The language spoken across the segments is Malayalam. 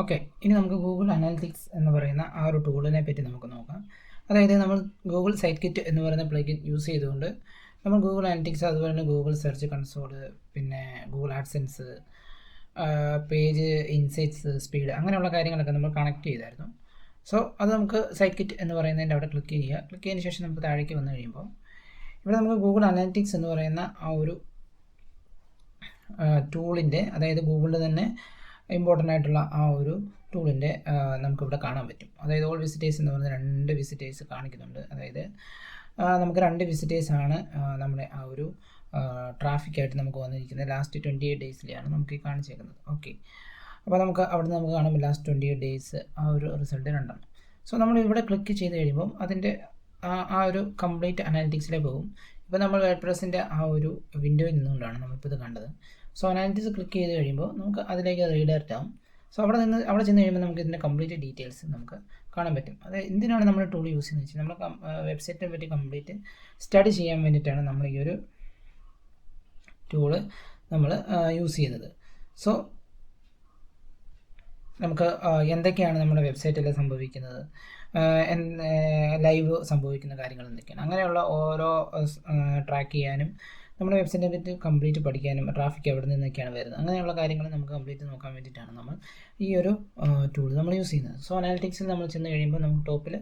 ഓക്കെ, ഇനി നമുക്ക് ഗൂഗിൾ അനാലിറ്റിക്സ് എന്ന് പറയുന്ന ആ ഒരു ടൂളിനെ പറ്റി നമുക്ക് നോക്കാം. അതായത് നമ്മൾ ഗൂഗിൾ സൈറ്റ് കിറ്റ് എന്ന് പറയുന്ന പ്ലഗിൻ യൂസ് ചെയ്തുകൊണ്ട് നമ്മൾ ഗൂഗിൾ അനാലിറ്റിക്സ്, അതുപോലെ തന്നെ ഗൂഗിൾ സെർച്ച് കൺസോള്, പിന്നെ Google AdSense, page insights, speed, അങ്ങനെയുള്ള കാര്യങ്ങളൊക്കെ നമ്മൾ കണക്ട് ചെയ്തായിരുന്നു. സോ അത് നമുക്ക് സൈറ്റ് കിറ്റ് എന്ന് പറയുന്നതിൻ്റെ അവിടെ ക്ലിക്ക് ചെയ്യുക. ക്ലിക്ക് ചെയ്തതിന് ശേഷം നമുക്ക് താഴേക്ക് വന്നു കഴിയുമ്പോൾ ഇവിടെ നമുക്ക് ഗൂഗിൾ അനാലിറ്റിക്സ് എന്ന് പറയുന്ന ആ ഒരു ടൂളിൻ്റെ, അതായത് ഗൂഗിളിൽ തന്നെ ഇമ്പോർട്ടൻ്റ് ആയിട്ടുള്ള ആ ഒരു ടൂളിൻ്റെ നമുക്കിവിടെ കാണാൻ പറ്റും. അതായത് ഓൾ വിസിറ്റേഴ്സ് എന്ന് പറയുന്ന 2 വിസിറ്റേഴ്സ് കാണിക്കുന്നുണ്ട്. അതായത് നമുക്ക് 2 വിസിറ്റേഴ്സാണ് നമ്മുടെ ആ ഒരു ട്രാഫിക്കായിട്ട് നമുക്ക് വന്നിരിക്കുന്നത്. ലാസ്റ്റ് 28 ഡേയ്സിലെയാണ് നമുക്ക് ഈ കാണിച്ചേക്കുന്നത്. ഓക്കെ, അപ്പോൾ നമുക്ക് അവിടെ നിന്ന് നമുക്ക് കാണുമ്പോൾ ലാസ്റ്റ് 28 ഡേയ്സ് ആ ഒരു റിസൾട്ട് 2. സോ നമ്മൾ ഇവിടെ ക്ലിക്ക് ചെയ്ത് കഴിയുമ്പം അതിൻ്റെ ആ ഒരു കംപ്ലീറ്റ് അനാലിറ്റിക്സിലേക്ക് പോകും. ഇപ്പോൾ നമ്മൾ വേർഡ്പ്രസ്സിൻ്റെ ആ ഒരു വിൻഡോയിൽ നിന്നുകൊണ്ടാണ് നമ്മളിപ്പോൾ ഇത് കണ്ടത്. സോ അനാലിറ്റിക്സ് ക്ലിക്ക് ചെയ്ത് കഴിയുമ്പോൾ നമുക്ക് അതിലേക്ക് റീഡയറക്റ്റ് ആവും. സോ അവിടെ ചെന്ന് കഴിയുമ്പോൾ നമുക്ക് ഇതിൻ്റെ കംപ്ലീറ്റ് ഡീറ്റെയിൽസ് നമുക്ക് കാണാൻ പറ്റും. അത് എന്തിനാണ് നമ്മൾ ടൂൾ യൂസ് ചെയ്യുന്നത് വെച്ചാൽ നമ്മൾ വെബ്സൈറ്റിനെ പറ്റി കംപ്ലീറ്റ് സ്റ്റഡി ചെയ്യാൻ വേണ്ടിയിട്ടാണ് നമ്മൾ ഈ ഒരു ടൂള് നമ്മൾ യൂസ് ചെയ്യുന്നത്. സോ നമുക്ക് എന്തൊക്കെയാണ് നമ്മുടെ വെബ്സൈറ്റിൽ സംഭവിക്കുന്നത്, ലൈവ് സംഭവിക്കുന്ന കാര്യങ്ങൾ എന്തൊക്കെയാണ്, അങ്ങനെയുള്ള ഓരോ ട്രാക്ക് ചെയ്യാനും നമ്മുടെ വെബ്സൈറ്റിനെ പറ്റി കംപ്ലീറ്റ് പഠിക്കാനും ട്രാഫിക് എവിടെ നിന്നൊക്കെയാണ് വരുന്നത്, അങ്ങനെയുള്ള കാര്യങ്ങൾ നമുക്ക് കംപ്ലീറ്റ് നോക്കാൻ വേണ്ടിയിട്ടാണ് നമ്മൾ ഈ ഒരു ടൂൾ നമ്മൾ യൂസ് ചെയ്യുന്നത്. സോ അനാലിറ്റിക്സിൽ നമ്മൾ ചെന്ന് കഴിയുമ്പോൾ നമുക്ക് ടോപ്പിൽ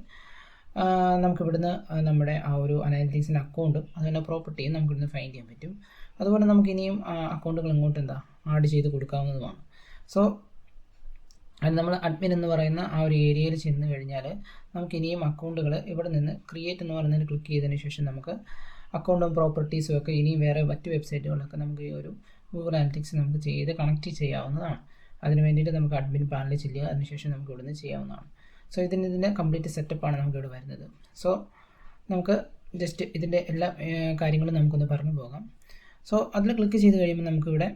നമുക്ക് ഇവിടുന്ന് നമ്മുടെ ആ ഒരു അനാലിറ്റിക്സിൻ്റെ അക്കൗണ്ടും അതുപോലെ പ്രോപ്പർട്ടിയും നമുക്ക് ഇവിടുന്ന് ഫൈൻഡ് ചെയ്യാൻ പറ്റും. അതുപോലെ നമുക്ക് ഇനിയും അക്കൗണ്ടുകൾ ഇങ്ങോട്ട് ആഡ് ചെയ്ത് കൊടുക്കാവുന്നതുമാണ്. സോ അത് നമ്മൾ അഡ്മിൻ എന്ന് പറയുന്ന ആ ഒരു ഏരിയയിൽ ചെന്ന് കഴിഞ്ഞാൽ നമുക്ക് ഇനിയും അക്കൗണ്ടുകൾ ഇവിടെ നിന്ന് ക്രിയേറ്റ് എന്ന് പറയുന്നതിന് ക്ലിക്ക് ചെയ്തതിന് ശേഷം നമുക്ക് അക്കൗണ്ടും പ്രോപ്പർട്ടീസും ഒക്കെ ഇനിയും വേറെ മറ്റ് വെബ്സൈറ്റുകളൊക്കെ നമുക്ക് ഈ ഒരു ഗൂഗിൾ അനാലിറ്റിക്സ് നമുക്ക് ചെയ്ത് കണക്ട് ചെയ്യാവുന്നതാണ്. അതിന് വേണ്ടിയിട്ട് നമുക്ക് അഡ്മിൻ പാനലിൽ ചെല്ലുക, അതിനുശേഷം നമുക്ക് ഇവിടുന്ന് ചെയ്യാവുന്നതാണ്. സോ ഇതിൻ്റെ കംപ്ലീറ്റ് സെറ്റപ്പാണ് നമുക്കിവിടെ വരുന്നത്. സോ നമുക്ക് ജസ്റ്റ് ഇതിൻ്റെ എല്ലാ കാര്യങ്ങളും നമുക്കൊന്ന് പറഞ്ഞു പോകാം. സോ അതിൽ ക്ലിക്ക് ചെയ്ത് കഴിയുമ്പോൾ നമുക്കിവിടെ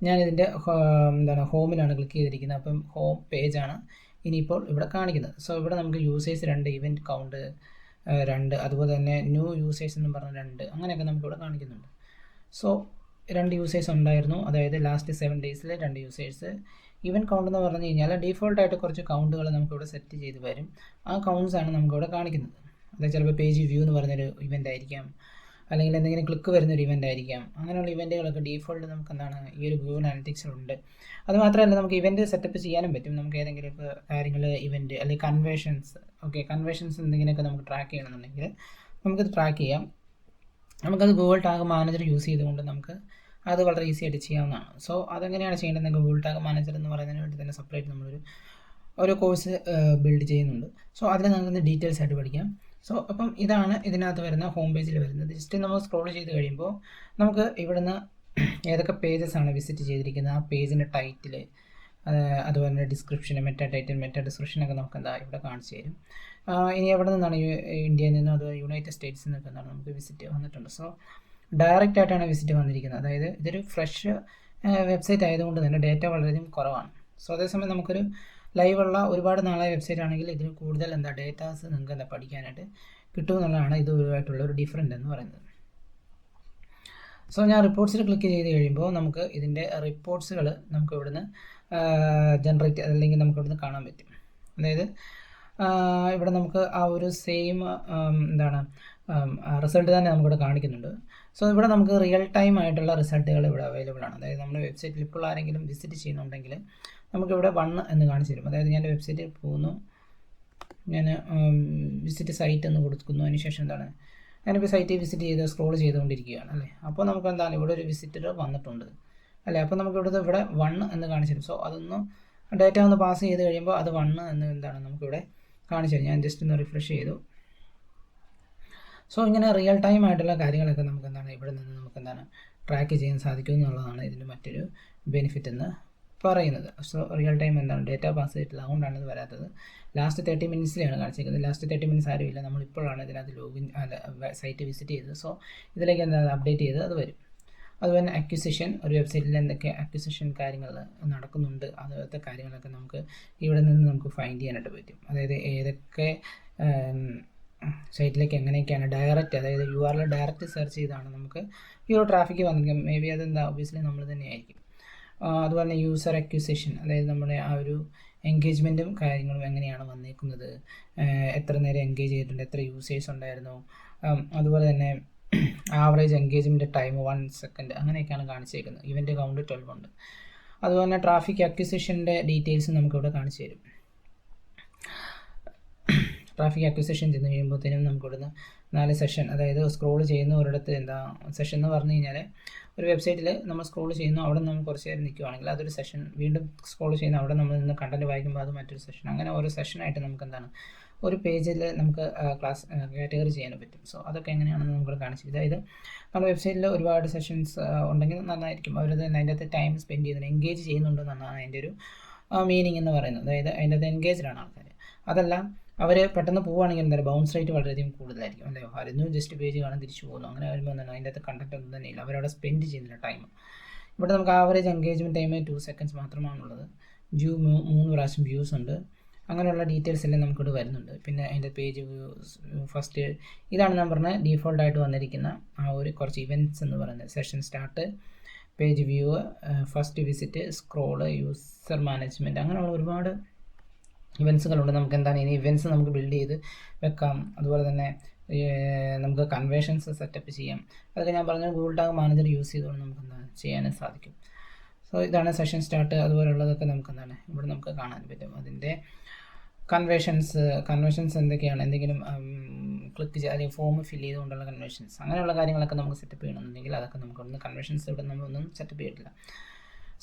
ഞാനിതിൻ്റെ ഹോമിലാണ് ക്ലിക്ക് ചെയ്തിരിക്കുന്നത്. അപ്പം ഹോം പേജാണ് ഇനിയിപ്പോൾ ഇവിടെ കാണിക്കുന്നത്. സോ ഇവിടെ നമുക്ക് യൂസേഴ്സ് 2, ഇവൻറ്റ് കൗണ്ട് 2, അതുപോലെ തന്നെ ന്യൂ യൂസേഴ്സ് എന്ന് പറഞ്ഞ 2, അങ്ങനെയൊക്കെ നമുക്കിവിടെ കാണിക്കുന്നുണ്ട്. സോ 2 യൂസേഴ്സ് ഉണ്ടായിരുന്നു, അതായത് ലാസ്റ്റ് 7 ഡേയ്സിൽ 2 യൂസേഴ്സ്. ഇവൻറ്റ് കൗണ്ട് എന്ന് പറഞ്ഞു കഴിഞ്ഞാൽ ഡീഫോൾട്ടായിട്ട് കുറച്ച് കൗണ്ടുകൾ നമുക്കിവിടെ സെറ്റ് ചെയ്ത് വരും. ആ കൗണ്ട്സാണ് നമുക്കിവിടെ കാണിക്കുന്നത്. അതായത് ചിലപ്പോൾ പേജ് വ്യൂ എന്ന് പറഞ്ഞൊരു ഇവൻ്റ് ആയിരിക്കാം, അല്ലെങ്കിൽ എന്തെങ്കിലും ക്ലിക്ക് വരുന്നൊരു ഇവൻ്റ് ആയിരിക്കാം. അങ്ങനെയുള്ള ഇവൻറ്റുകളൊക്കെ ഡീഫോൾട്ട് നമുക്ക് എന്താണ് ഈ ഒരു ഗൂഗിൾ അനാലിറ്റിക്സിലുണ്ട്. അതുമാത്രമല്ല നമുക്ക് ഇവൻറ്റ് സെറ്റപ്പ് ചെയ്യാനും പറ്റും. നമുക്ക് ഏതെങ്കിലും കാര്യങ്ങൾ ഇവൻറ്റ് അല്ലെങ്കിൽ കൺവേഷൻസ് എന്തെങ്കിലുമൊക്കെ നമുക്ക് ട്രാക്ക് ചെയ്യണമെന്നുണ്ടെങ്കിൽ നമുക്കത് ട്രാക്ക് ചെയ്യാം. നമുക്കത് ഗൂഗിൾ ടാഗ് മാനേജർ യൂസ് ചെയ്തുകൊണ്ട് നമുക്ക് അത് വളരെ ഈസി ആയിട്ട് ചെയ്യാവുന്നതാണ്. സോ അതെങ്ങനെയാണ് ചെയ്യേണ്ടത്? ഗൂഗിൾ ടാഗ് മാനേജർ എന്ന് പറയുന്നതിന് വേണ്ടി തന്നെ സെപ്പറേറ്റ് നമ്മളൊരു കോഴ്സ് ബിൽഡ് ചെയ്യുന്നുണ്ട്. സോ അതിൽ നമുക്ക് ഡീറ്റെയിൽസ് ആയിട്ട് പഠിക്കാം. സോ അപ്പം ഇതാണ് ഇതിനകത്ത് വരുന്ന ഹോം പേജിൽ വരുന്നത്. ജസ്റ്റ് നമ്മൾ സ്ക്രോൾ ചെയ്ത് കഴിയുമ്പോൾ നമുക്ക് ഇവിടുന്ന് ഏതൊക്കെ പേജസ് ആണ് വിസിറ്റ് ചെയ്തിരിക്കുന്നത്, ആ പേജിൻ്റെ ടൈറ്റിൽ, അതുപോലെ തന്നെ ഡിസ്ക്രിപ്ഷൻ, മെറ്റാ ടൈറ്റിൽ, മെറ്റാ ഡിസ്ക്രിപ്ഷനൊക്കെ നമുക്ക് ഇവിടെ കാണിച്ചു തരും. ഇനി എവിടെ നിന്നാണ് ഇന്ത്യയിൽ നിന്നും അത് യുണൈറ്റഡ് സ്റ്റേറ്റ്സിൽ നിന്നൊക്കെ എന്താണ് നമുക്ക് വിസിറ്റ് വന്നിട്ടുണ്ട്. സോ ഡയറക്റ്റ് ആയിട്ടാണ് വിസിറ്റ് വന്നിരിക്കുന്നത്. അതായത് ഇതൊരു ഫ്രഷ് വെബ്സൈറ്റ് ആയതുകൊണ്ട് തന്നെ ഡേറ്റ വളരെയധികം കുറവാണ്. സോ അതേസമയം നമുക്കൊരു ലൈവുള്ള ഒരുപാട് നാളായ വെബ്സൈറ്റ് ആണെങ്കിൽ ഇതിന് കൂടുതൽ ഡേറ്റാസ് നിങ്ങൾക്ക് പഠിക്കാനായിട്ട് കിട്ടുമെന്നുള്ളതാണ് ഇതുമായിട്ടുള്ള ഒരു ഡിഫറൻറ്റ് എന്ന് പറയുന്നത്. സോ ഞാൻ റിപ്പോർട്ട്സിൽ ക്ലിക്ക് ചെയ്ത് കഴിയുമ്പോൾ നമുക്ക് ഇതിൻ്റെ റിപ്പോർട്ട്സുകൾ നമുക്ക് ഇവിടുന്ന് ജനറേറ്റ് അല്ലെങ്കിൽ നമുക്ക് ഇവിടുന്ന് കാണാൻ പറ്റും. അതായത് ഇവിടെ നമുക്ക് ആ ഒരു സെയിം റിസൾട്ട് തന്നെ നമുക്കിവിടെ കാണിക്കുന്നുണ്ട്. സോ ഇവിടെ നമുക്ക് റിയൽ ടൈം ആയിട്ടുള്ള റിസൾട്ടുകൾ ഇവിടെ അവൈലബിൾ ആണ്. അതായത് നമ്മുടെ വെബ്സൈറ്റിൽ ഇപ്പോൾ ആരെങ്കിലും വിസിറ്റ് ചെയ്യുന്നുണ്ടെങ്കിൽ നമുക്കിവിടെ 1 എന്ന് കാണിച്ചു തരും. അതായത് ഞാൻ വെബ്സൈറ്റിൽ പോകുന്നു, ഞാൻ വിസിറ്റ് സൈറ്റ് എന്ന് കൊടുക്കുന്നു. അതിനുശേഷം ഞാനിപ്പോൾ സൈറ്റിൽ വിസിറ്റ് ചെയ്ത് സ്ക്രോൾ ചെയ്തുകൊണ്ടിരിക്കുകയാണ് അല്ലേ. അപ്പോൾ നമുക്ക് ഇവിടെ ഒരു വിസിറ്റർ വന്നിട്ടുണ്ട് അല്ലേ. അപ്പോൾ നമുക്ക് ഇവിടെ 1 എന്ന് കാണിച്ചു തരും. സോ അതൊന്ന് ഡേറ്റ ഒന്ന് പാസ് ചെയ്ത് കഴിയുമ്പോൾ അത് 1 എന്ന് നമുക്കിവിടെ കാണിച്ചു തരും. ഞാൻ ജസ്റ്റ് ഒന്ന് റിഫ്രഷ് ചെയ്തു. സോ ഇങ്ങനെ റിയൽ ടൈം ആയിട്ടുള്ള കാര്യങ്ങളൊക്കെ നമുക്ക് ഇവിടെ നിന്ന് നമുക്ക് ട്രാക്ക് ചെയ്യാൻ സാധിക്കും എന്നുള്ളതാണ് ഇതിൻ്റെ മറ്റൊരു ബെനിഫിറ്റ് എന്ന് പറയുന്നത്. So real time data pass ചെയ്തിട്ടില്ല, അതുകൊണ്ടാണ് ഇത് വരാത്തത്. ലാസ്റ്റ് 30 മിനിറ്റ്സിലാണ് കാണിച്ചിരിക്കുന്നത്. ലാസ്റ്റ് 30 മിനിറ്റ്സ് ആരുമില്ല, നമ്മളിപ്പോഴാണ് ഇതിനകത്ത് സൈറ്റ് വിസിറ്റ് ചെയ്തത്. സോ ഇതിലേക്ക് അപ്ഡേറ്റ് ചെയ്ത് അത് വരും. അതുപോലെ അക്വിസിഷൻ, ഒരു വെബ്സൈറ്റിൽ എന്തൊക്കെ അക്വിസിഷൻ കാര്യങ്ങൾ നടക്കുന്നുണ്ട്, അതുപോലത്തെ കാര്യങ്ങളൊക്കെ നമുക്ക് ഇവിടെ നിന്ന് നമുക്ക് ഫൈൻഡ് ചെയ്യാനായിട്ട് പറ്റും. അതായത് ഏതൊക്കെ സൈറ്റിലേക്ക് എങ്ങനെയൊക്കെയാണ് ഡയറക്റ്റ്, അതായത് URL ഡയറക്റ്റ് സെർച്ച് ചെയ്താണ് നമുക്ക് ഈ ഒരു ട്രാഫിക്ക് വന്നിരിക്കും. മേ ബി ഒബ്വിയസ്ലി നമ്മൾ തന്നെയായിരിക്കും. അതുപോലെ തന്നെ യൂസർ അക്വിസിഷൻ, അതായത് നമ്മുടെ ആ ഒരു എൻഗേജ്മെൻറ്റും കാര്യങ്ങളും എങ്ങനെയാണ് വന്നേക്കുന്നത്, എത്ര നേരം എൻഗേജ് ചെയ്തിട്ടുണ്ട്, എത്ര യൂസേഴ്സ് ഉണ്ടായിരുന്നു, അതുപോലെ തന്നെ ആവറേജ് എൻഗേജ്മെൻറ്റ് ടൈം 1 സെക്കൻഡ്, അങ്ങനെയൊക്കെയാണ് കാണിച്ചേക്കുന്നത്. ഇവൻ്റ് കൗണ്ട് 12 ഉണ്ട്. അതുപോലെ തന്നെ ട്രാഫിക് അക്വിസിഷൻ്റെ ഡീറ്റെയിൽസ് നമുക്കിവിടെ കാണിച്ചു തരും. ട്രാഫിക് അക്വിസിഷൻ ചെന്ന് കഴിയുമ്പോഴത്തേനും നമുക്കിവിടുന്ന് 4 സെഷൻ, അതായത് സ്ക്രോൾ ചെയ്യുന്ന ഒരിടത്ത് എന്താ സെഷൻ എന്ന് പറഞ്ഞു കഴിഞ്ഞാൽ ഒരു വെബ്സൈറ്റിൽ നമ്മൾ സ്ക്രോൾ ചെയ്യുന്നു, അവിടെ നമ്മൾ കുറച്ച് നേരം നിൽക്കുകയാണെങ്കിൽ അതൊരു സെഷൻ, വീണ്ടും സ്ക്രോൾ ചെയ്യുന്ന അവിടെ നമ്മൾ നിന്ന് കണ്ടന്റ് വായിക്കുമ്പോൾ അത് മറ്റൊരു സെഷൻ, അങ്ങനെ ഓരോ സെഷനായിട്ട് നമുക്ക് എന്താണ് ഒരു പേജിൽ നമുക്ക് ക്ലാസ് കാറ്റഗറി ചെയ്യാൻ പറ്റും. സോ അതൊക്കെ എങ്ങനെയാണെന്ന് നമുക്ക് കാണിച്ചു. അതായത് നമ്മുടെ വെബ്സൈറ്റിൽ ഒരുപാട് സെഷൻസ് ഉണ്ടെങ്കിൽ നന്നായിരിക്കും. അവർ തന്നെ അതിൻ്റെ അകത്ത് ടൈം സ്പെൻഡ് ചെയ്യുന്നുണ്ട്, എൻഗേജ് ചെയ്യുന്നുണ്ടെന്നാണ് അതിൻ്റെ ഒരു മീനിങ് എന്ന് പറയുന്നത്. അതായത് അതിൻ്റെ അകത്ത് എൻഗേജ്ഡാണ് ആൾക്കാർ. അതല്ല അവർ പെട്ടെന്ന് പോവുകയാണെങ്കിൽ എന്താ പറയുക, ബൗൺസ് റേറ്റ് വളരെയധികം കൂടുതലായിരിക്കും. അല്ലയോ, ആരും ജസ്റ്റ് പേജ് കാണാൻ തിരിച്ചു പോകുന്നു. അങ്ങനെ വരുമ്പോൾ എന്താണ് അതിൻ്റെ അകത്ത് കണ്ടന്റ് ഒന്നും തന്നെ ഇല്ല, അവരവിടെ സ്പെൻഡ് ചെയ്യുന്നില്ല ടൈം. ഇവിടെ നമുക്ക് ആവറേജ് എൻഗേജ്മെൻറ്റ് ടൈം 2 സെക്കൻഡ്സ് മാത്രമാണുള്ളത്. 3 പ്രാവശ്യം വ്യൂസ് ഉണ്ട്. അങ്ങനെയുള്ള ഡീറ്റെയിൽസ് എല്ലാം നമുക്കിവിടെ വരുന്നുണ്ട്. പിന്നെ അതിൻ്റെ പേജ് വ്യൂസ്, ഫസ്റ്റ് ഇതാണ് ഞാൻ പറഞ്ഞ ഡീഫോൾട്ടായിട്ട് വന്നിരിക്കുന്ന ആ ഒരു കുറച്ച് ഇവൻറ്റ്സ് എന്ന് പറയുന്നത്. Session start, page view, first visit, scroll, user management, അങ്ങനെയുള്ള ഒരുപാട് ഇവൻറ്റ്സുകളുണ്ട്. നമുക്ക് എന്താണ് ഇനി ഇവൻറ്റ്സ് നമുക്ക് ബിൽഡ് ചെയ്ത് വെക്കാം. അതുപോലെ തന്നെ നമുക്ക് കൺവേർഷൻസ് സെറ്റപ്പ് ചെയ്യാം. അതൊക്കെ ഞാൻ പറഞ്ഞ ഗൂഗിൾ ടാഗ് മാനേജർ യൂസ് ചെയ്തുകൊണ്ട് നമുക്ക് എന്താണ് ചെയ്യാനും സാധിക്കും. സോ ഇതാണ് സെഷൻ സ്റ്റാർട്ട്, അതുപോലുള്ളതൊക്കെ നമുക്ക് എന്താണ് ഇവിടെ നമുക്ക് കാണാൻ പറ്റും. അതിൻ്റെ കൺവേർഷൻസ് എന്തൊക്കെയാണ്, എന്തെങ്കിലും ക്ലിക്ക് ചെയ്യുക അല്ലെങ്കിൽ ഫോം ഫില്ല് ചെയ്തുകൊണ്ടുള്ള കൺവേർഷൻസ്, അങ്ങനെയുള്ള കാര്യങ്ങളൊക്കെ നമുക്ക് സെറ്റപ്പ് ചെയ്യണമെന്നുണ്ടെങ്കിൽ അതൊക്കെ നമുക്ക് ഒന്ന് കൺവേർഷൻസ് ഇവിടെ നമ്മളൊന്നും സെറ്റപ്പ് ചെയ്തിട്ടില്ല.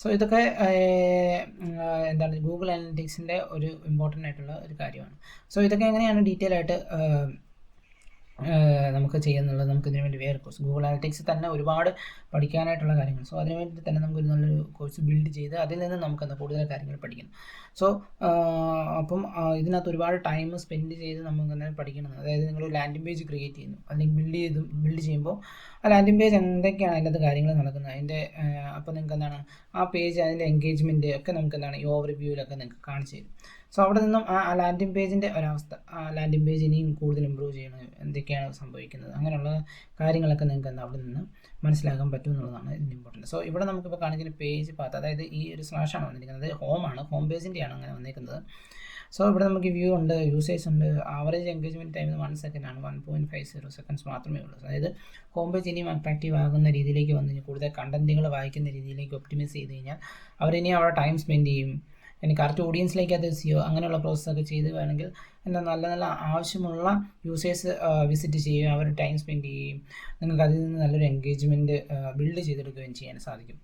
സോ ഇതൊക്കെ എന്താണ് ഗൂഗിൾ അനലിറ്റിക്സിൻ്റെ ഒരു ഇമ്പോർട്ടൻ്റ് ആയിട്ടുള്ള ഒരു കാര്യമാണ്. സോ ഇതൊക്കെ എങ്ങനെയാണ് ഡീറ്റെയിൽ ആയിട്ട് നമുക്ക് ചെയ്യുന്നുള്ളത്, നമുക്ക് ഇതിനു വേണ്ടി വേറെ കോഴ്സ് ഗൂഗിൾ അനലിറ്റിക്സ് തന്നെ ഒരുപാട് പഠിക്കാനായിട്ടുള്ള കാര്യങ്ങൾ. സോ അതിനു വേണ്ടി തന്നെ നമുക്കൊരു നല്ലൊരു കോഴ്സ് ബിൽഡ് ചെയ്ത് അതിൽ നിന്ന് നമുക്ക് കൂടുതൽ കാര്യങ്ങൾ പഠിക്കണം. സോ അപ്പം ഇതിനകത്ത് ഒരുപാട് ടൈം സ്പെൻഡ് ചെയ്ത് നമുക്ക് എന്തായാലും പഠിക്കണം. അതായത് നിങ്ങൾ ലാൻഡിംഗ് പേജ് ക്രിയേറ്റ് ചെയ്യുന്നു അല്ലെങ്കിൽ ബിൽഡ് ചെയ്യുമ്പോൾ ആ ലാൻഡിംഗ് പേജ് എന്തൊക്കെയാണ് അതിൻ്റെ കാര്യങ്ങൾ നടക്കുന്നത്, അതിൻ്റെ അപ്പോൾ നിങ്ങൾക്ക് എന്താണ് ആ പേജ് അതിൻ്റെ എൻഗേജ്മെൻറ്റ് ഒക്കെ നമുക്ക് എന്താണ് ഈ ഓവർവ്യൂവിലൊക്കെ നിങ്ങൾക്ക് കാണിച്ചു തരും. സോ അവിടെ നിന്നും ആ ലാൻഡിംഗ് പേജിൻ്റെ ഒരവസ്ഥ, ആ ലാൻഡിംഗ് പേജ് ഇനിയും കൂടുതൽ ഇമ്പ്രൂവ് ചെയ്യണം, എന്തൊക്കെയാണ് സംഭവിക്കുന്നത്, അങ്ങനെയുള്ള കാര്യങ്ങളൊക്കെ നിങ്ങൾക്ക് എന്താ അവിടെ നിന്ന് മനസ്സിലാക്കാൻ പറ്റും എന്നുള്ളതാണ് ഇതിൻ്റെ ഇമ്പോർട്ടൻറ്റ്. സോ ഇവിടെ നമുക്കിപ്പോൾ കാണിക്കുന്ന പേജ് പാത്ത്, അതായത് ഈ ഒരു സ്ലാഷാണ് വന്നിരിക്കുന്നത്, ഹോം പേജിൻ്റെയാണ് അങ്ങനെ വന്നിരിക്കുന്നത്. സോ ഇവിടെ നമുക്ക് വ്യൂ ഉണ്ട്, യൂസേഴ്സ് ഉണ്ട്, ആവറേജ് എൻഗേജ്മെൻറ്റ് ടൈം 1 സെക്കൻഡ് ആണ്, 1.50 സെക്കൻഡ്സ് മാത്രമേ ഉള്ളൂ. അതായത് ഹോം പേജ് ഇനിയും അട്രാക്റ്റീവ് ആകുന്ന രീതിയിലേക്ക് വന്നു കഴിഞ്ഞാൽ, കൂടുതൽ കണ്ടന്റുകൾ വായിക്കുന്ന രീതിയിലേക്ക് ഒപ്റ്റിമൈസ് ചെയ്ത് കഴിഞ്ഞാൽ അവരിനി അവിടെ ടൈം സ്പെൻഡ് ചെയ്യും. ഇനി കറക്റ്റ് ഓഡിയൻസിലേക്ക് അത് സിയോ അങ്ങനെയുള്ള പ്രോസസ്സൊക്കെ ചെയ്ത് വേണമെങ്കിൽ എന്താ നല്ല ആവശ്യമുള്ള യൂസേഴ്സ് വിസിറ്റ് ചെയ്യുകയും അവർ ടൈം സ്പെൻഡ് ചെയ്യുകയും നിങ്ങൾക്ക് അതിൽ നിന്ന് നല്ലൊരു എൻഗേജ്മെൻറ്റ് ബിൽഡ് ചെയ്തെടുക്കുകയും ചെയ്യാൻ സാധിക്കും.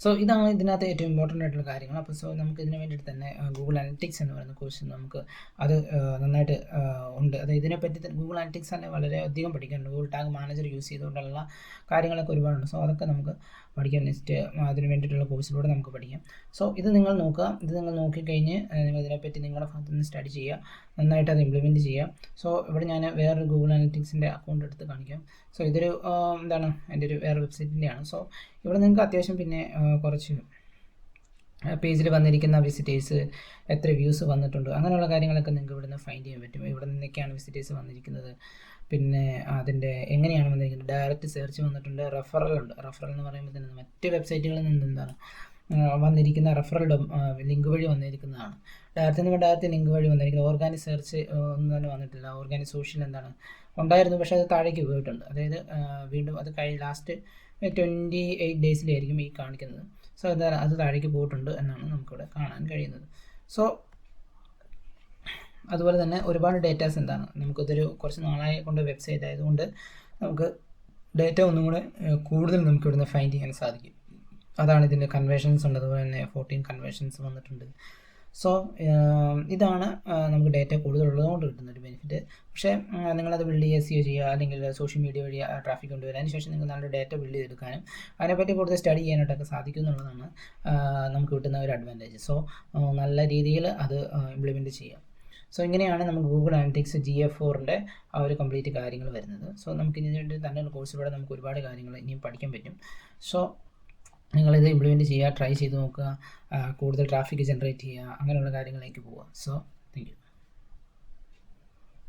സോ ഇതാണ് ഇതിനകത്ത് ഏറ്റവും ഇമ്പോർട്ടൻ്റ് ആയിട്ടുള്ള കാര്യങ്ങൾ. അപ്പോൾ സോ നമുക്ക് ഇതിന് വേണ്ടിയിട്ട് തന്നെ ഗൂഗിൾ അനലിറ്റിക്സ് എന്ന് പറയുന്ന കോഴ്സ് നമുക്ക് അത് നന്നായിട്ട് ഉണ്ട്. അത് ഇതിനെപ്പറ്റി ഗൂഗിൾ അനലിറ്റിക്സ് തന്നെ വളരെയധികം പഠിക്കാനുണ്ട്. ഗൂഗിൾ ടാഗ് മാനേജർ യൂസ് ചെയ്തുകൊണ്ടുള്ള കാര്യങ്ങളൊക്കെ ഒരുപാടുണ്ട്. സോ അതൊക്കെ നമുക്ക് പഠിക്കാം. നെക്സ്റ്റ് അതിന് വേണ്ടിയിട്ടുള്ള കോഴ്സിലൂടെ നമുക്ക് പഠിക്കാം. സോ ഇത് നിങ്ങൾ നോക്കുക. ഇത് നിങ്ങൾ നോക്കിക്കഴിഞ്ഞ് നിങ്ങൾ ഇതിനെപ്പറ്റി നിങ്ങളുടെ ഭാഗത്ത് നിന്ന് സ്റ്റഡി ചെയ്യുക, നന്നായിട്ട് അത് ഇംപ്ലിമെൻറ്റ് ചെയ്യുക. സോ ഇവിടെ ഞാൻ വേറൊരു ഗൂഗിൾ അനലിറ്റിക്സിൻ്റെ അക്കൗണ്ട് എടുത്ത് കാണിക്കാം. സോ ഇതൊരു എന്താണ് എൻ്റെ ഒരു വേറെ വെബ്സൈറ്റിൻ്റെയാണ്. സോ ഇവിടെ നിങ്ങൾക്ക് അത്യാവശ്യം പിന്നെ കുറച്ച് പേജിൽ വന്നിരിക്കുന്ന വിസിറ്റേഴ്സ്, എത്ര വ്യൂസ് വന്നിട്ടുണ്ട്, അങ്ങനെയുള്ള കാര്യങ്ങളൊക്കെ നിങ്ങൾക്ക് ഇവിടെ നിന്ന് ഫൈൻഡ് ചെയ്യാൻ പറ്റും. ഇവിടെ നിന്നൊക്കെയാണ് വിസിറ്റേഴ്സ് വന്നിരിക്കുന്നത്, പിന്നെ അതിൻ്റെ എങ്ങനെയാണ് വന്നിരിക്കുന്നത്, ഡയറക്റ്റ് സെർച്ച് വന്നിട്ടുണ്ട്, റെഫറൽ ഉണ്ട്. റെഫറൽ എന്ന് പറയുമ്പോൾ തന്നെ മറ്റ് വെബ്സൈറ്റുകളിൽ നിന്ന് എന്താണ് വന്നിരിക്കുന്ന റെഫറൽ ലിങ്ക് വഴി വന്നിരിക്കുന്നതാണ്. ഡയറക്റ്റ് ലിങ്ക് വഴി വന്നിരിക്കുന്നത്. ഓർഗാനിക് സെർച്ച് ഒന്നും തന്നെ വന്നിട്ടില്ല. ഓർഗാനിക് സോഷ്യൽ എന്താണ് ഉണ്ടായിരുന്നു, പക്ഷേ അത് താഴേക്ക് പോയിട്ടുണ്ട്. അതായത് വീണ്ടും അത് ലാസ്റ്റ് 28 ഡേയ്സിലായിരിക്കും ഈ കാണിക്കുന്നത്. സോ അത് താഴേക്ക് പോയിട്ടുണ്ട് എന്നാണ് നമുക്കിവിടെ കാണാൻ കഴിയുന്നത്. സോ അതുപോലെ തന്നെ ഒരുപാട് ഡേറ്റാസ് എന്താണ് നമുക്കിതൊരു കുറച്ച് നാളായി കൊണ്ട് വെബ്സൈറ്റ് ആയതുകൊണ്ട് നമുക്ക് ഡേറ്റ ഒന്നും കൂടെ കൂടുതൽ നമുക്ക് ഇവിടുന്ന് ഫൈൻഡ് ചെയ്യാൻ സാധിക്കും. അതാണ് ഇതിൻ്റെ കൺവേർഷൻസ് ഉണ്ട്. അതുപോലെ തന്നെ 14 കൺവേർഷൻസ് വന്നിട്ടുണ്ട്. സോ ഇതാണ് നമുക്ക് ഡേറ്റ കൂടുതലുള്ളതുകൊണ്ട് കിട്ടുന്നൊരു ബെനിഫിറ്റ്. പക്ഷേ നിങ്ങളത് ബിൽഡ് ചെയ്യുക അല്ലെങ്കിൽ സോഷ്യൽ മീഡിയ വഴി ട്രാഫിക് കൊണ്ടുവരാൻ, അതിനുശേഷം നിങ്ങൾ നല്ല ഡേറ്റ ബിൽഡ് ചെയ്തെടുക്കാനും അതിനെപ്പറ്റി കൂടുതൽ സ്റ്റഡി ചെയ്യാനായിട്ടൊക്കെ സാധിക്കും എന്നുള്ളതാണ് നമുക്ക് കിട്ടുന്ന ഒരു അഡ്വാൻറ്റേജ്. സോ നല്ല രീതിയിൽ അത് ഇംപ്ലിമെൻറ്റ് ചെയ്യാം. സോ ഇങ്ങനെയാണ് നമുക്ക് ഗൂഗിൾ അനലിറ്റിക്സ് GA4ൻ്റെ ആ ഒരു കംപ്ലീറ്റ് കാര്യങ്ങൾ വരുന്നത്. സോ നമുക്ക് ഇതിന് വേണ്ടി തന്നെ കോഴ്സിലൂടെ നമുക്ക് ഒരുപാട് കാര്യങ്ങൾ ഇനിയും പഠിക്കാൻ പറ്റും. സോ നിങ്ങളിത് ഇംപ്ലിമെൻറ്റ് ചെയ്യുക, ട്രൈ ചെയ്ത് നോക്കുക, കൂടുതൽ ട്രാഫിക് ജനറേറ്റ് ചെയ്യുക, അങ്ങനെയുള്ള കാര്യങ്ങളിലേക്ക് പോവുക. So thank you.